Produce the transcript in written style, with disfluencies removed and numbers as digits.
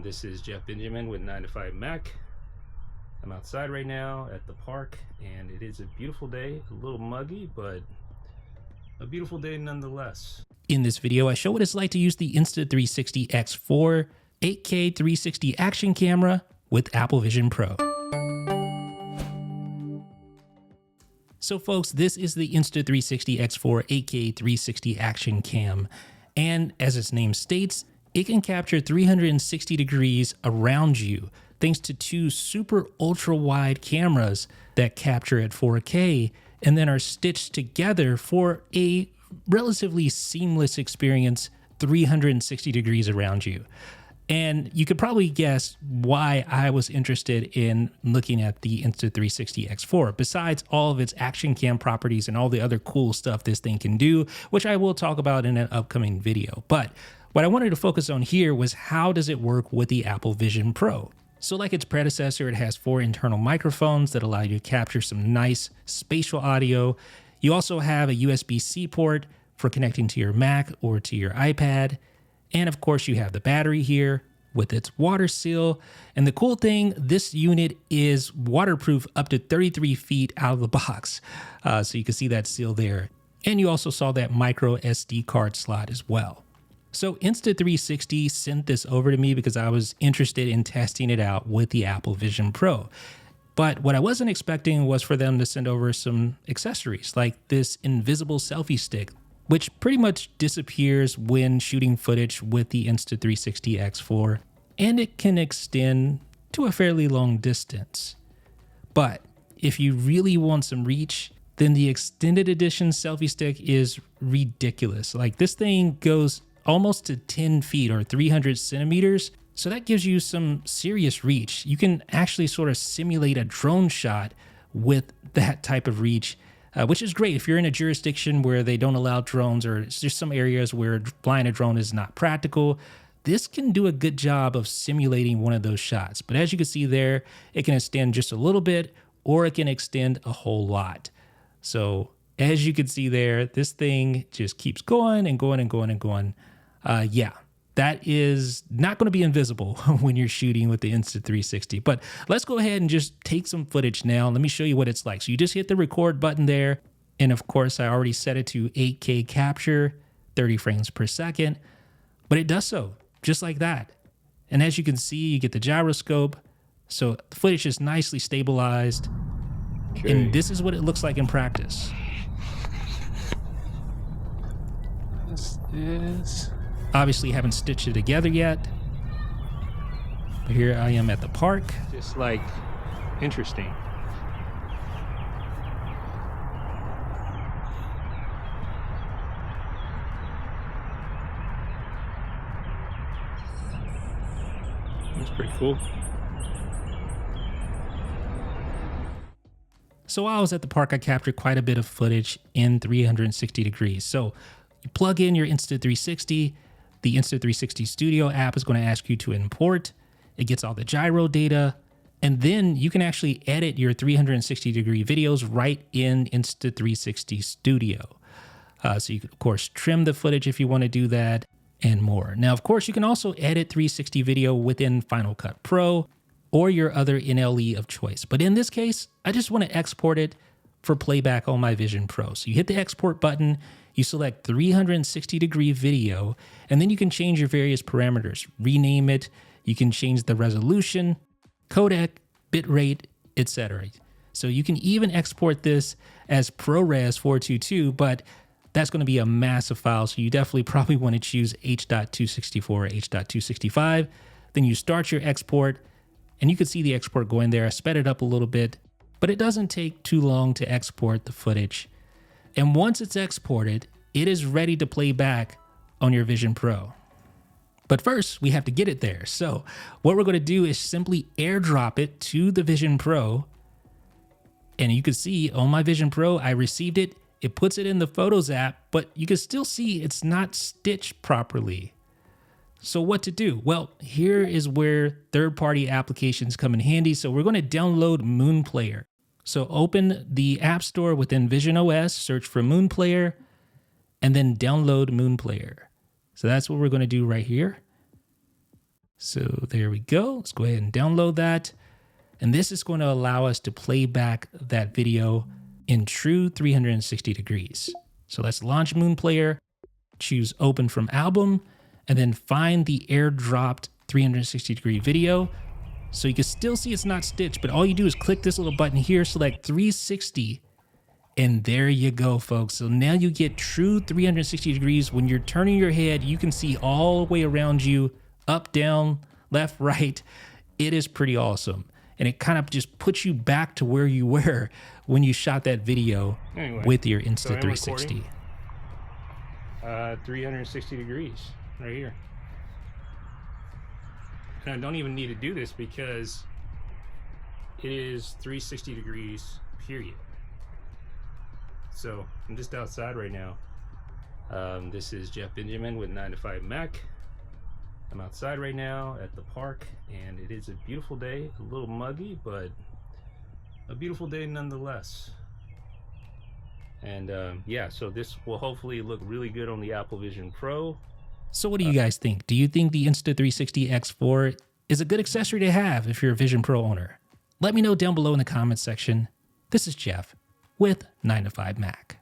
This is Jeff Benjamin with 9 to 5 Mac. I'm outside right now at the park, and it is a beautiful day. A little muggy, but a beautiful day nonetheless. In this video, I show what it's like to use the Insta360 X4 8K 360 action camera with Apple Vision Pro. So folks, this is the Insta360 X4 8K 360 action cam. And as its name states, it can capture 360 degrees around you thanks to two super ultra wide cameras that capture at 4K and then are stitched together for a relatively seamless experience 360 degrees around you. And you could probably guess why I was interested in looking at the Insta360 X4, besides all of its action cam properties and all the other cool stuff this thing can do, which I will talk about in an upcoming video. But what I wanted to focus on here was how does it work with the Apple Vision Pro? So like its predecessor, it has 4 internal microphones that allow you to capture some nice spatial audio. You also have a USB-C port for connecting to your Mac or to your iPad. And of course you have the battery here with its water seal. And the cool thing, this unit is waterproof up to 33 feet out of the box. So you can see that seal there. And you also saw that micro SD card slot as well. So Insta360 sent this over to me because I was interested in testing it out with the Apple Vision Pro. But what I wasn't expecting was for them to send over some accessories like this invisible selfie stick, which pretty much disappears when shooting footage with the Insta360 X4, and it can extend to a fairly long distance. But if you really want some reach, then the extended edition selfie stick is ridiculous. Like this thing goes almost to 10 feet or 300 centimeters. So that gives you some serious reach. You can actually sort of simulate a drone shot with that type of reach, which is great if you're in a jurisdiction where they don't allow drones or there's some areas where flying a drone is not practical. This can do a good job of simulating one of those shots. But as you can see there, it can extend just a little bit or it can extend a whole lot. So as you can see there, this thing just keeps going and going and going and going. Yeah, that is not going to be invisible when you're shooting with the Insta360. But let's go ahead and just take some footage now. Let me show you what it's like. So you just hit the record button there. And of course, I already set it to 8K capture, 30 frames per second. But it does so just like that. And as you can see, you get the gyroscope. So the footage is nicely stabilized. Okay. And this is what it looks like in practice. This is... Obviously haven't stitched it together yet, but here I am at the park. Just like interesting. That's pretty cool. So while I was at the park, I captured quite a bit of footage in 360 degrees. So you plug in your Insta360. The Insta360 Studio app is going to ask you to import. It gets all the gyro data, and then you can actually edit your 360 degree videos right in Insta360 Studio. So you can, of course, trim the footage if you want to do that and more. Now, of course, you can also edit 360 video within Final Cut Pro or your other NLE of choice. But in this case, I just want to export it for playback on my Vision Pro. So you hit the export button, you select 360 degree video, and then you can change your various parameters, rename it, you can change the resolution, codec, bitrate, etc. So you can even export this as ProRes 422, but that's going to be a massive file, so you definitely probably want to choose H.264 or H.265. Then you start your export, and you can see the export going there. I sped it up a little bit, but it doesn't take too long to export the footage. And once it's exported, it is ready to play back on your Vision Pro. But first, we have to get it there. So what we're going to do is simply airdrop it to the Vision Pro. And you can see on my Vision Pro, I received it. It puts it in the Photos app, but you can still see it's not stitched properly. So what to do? Well, here is where third-party applications come in handy. So we're going to download MoonPlayer. So open the App Store within Vision OS, search for MoonPlayer, and then download MoonPlayer. So that's what we're going to do right here. So there we go. Let's go ahead and download that. And this is going to allow us to play back that video in true 360 degrees. So let's launch MoonPlayer, choose open from album, and then find the airdropped 360 degree video. So you can still see it's not stitched, but all you do is click this little button here, select 360, and there you go, folks. So now you get true 360 degrees. When you're turning your head, you can see all the way around you, up, down, left, right. It is pretty awesome. And it kind of just puts you back to where you were when you shot that video with your Insta360. 360 degrees right here. And I don't even need to do this because it is 360 degrees, period. So I'm just outside right now. This is Jeff Benjamin with 9 to 5 Mac. I'm outside right now at the park, and it is a beautiful day, a little muggy, but a beautiful day nonetheless. And yeah, so this will hopefully look really good on the Apple Vision Pro. So what do you guys think? Do you think the Insta360 X4 is a good accessory to have if you're a Vision Pro owner? Let me know down below in the comments section. This is Jeff with 9 to 5 Mac.